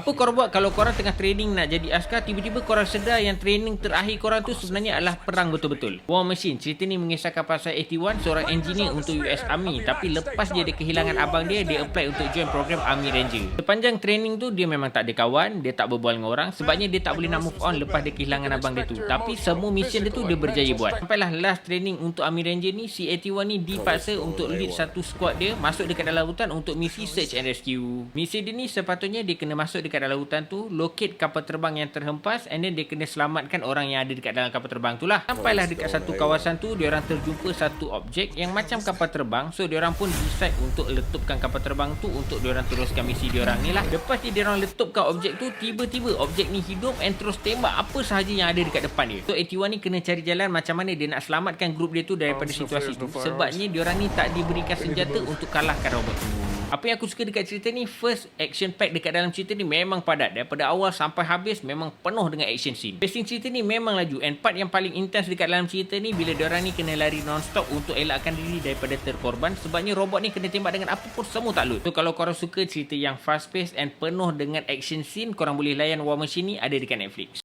Apa korang buat kalau korang tengah training nak jadi askar, tiba-tiba korang sedar yang training terakhir korang tu sebenarnya adalah perang betul-betul. War Machine, cerita ni mengisahkan pasal 81, seorang engineer untuk US Army, tapi lepas dia kehilangan abang dia apply untuk join program Army Ranger. Sepanjang training tu dia memang tak ada kawan, dia tak berbual dengan orang, sebabnya dia tak boleh nak move on lepas dia kehilangan abang dia tu. Tapi semua mission dia tu dia berjaya buat. Sampailah last training untuk Army Ranger ni, si 81 ni dipaksa untuk lead satu squad dia masuk dekat dalam hutan untuk misi search and rescue. Misi dia ni sepatutnya dia kena masuk dekat dalam hutan tu, locate kapal terbang yang terhempas, and then dia kena selamatkan orang yang ada dekat dalam kapal terbang tu lah. Sampailah dekat satu kawasan tu, diorang terjumpa satu objek yang macam kapal terbang. So diorang pun decide untuk letupkan kapal terbang tu untuk diorang teruskan misi diorang ni lah. Lepas ni diorang letupkan objek tu, tiba-tiba objek ni hidup and terus tembak apa sahaja yang ada dekat depan dia. So 81 ni kena cari jalan macam mana dia nak selamatkan grup dia tu daripada situasi tu, sebabnya diorang ni tak diberikan senjata untuk kalahkan robot tu. Apa yang aku suka dekat cerita ni, first action pack dekat dalam cerita ni memang padat. Daripada awal sampai habis memang penuh dengan action scene. Pacing cerita ni memang laju, and part yang paling intense dekat dalam cerita ni bila diorang ni kena lari non-stop untuk elakkan diri daripada terkorban, sebabnya robot ni kena tembak dengan apa pun semua tak load. So kalau korang suka cerita yang fast pace and penuh dengan action scene, korang boleh layan War Machine ni, ada dekat Netflix.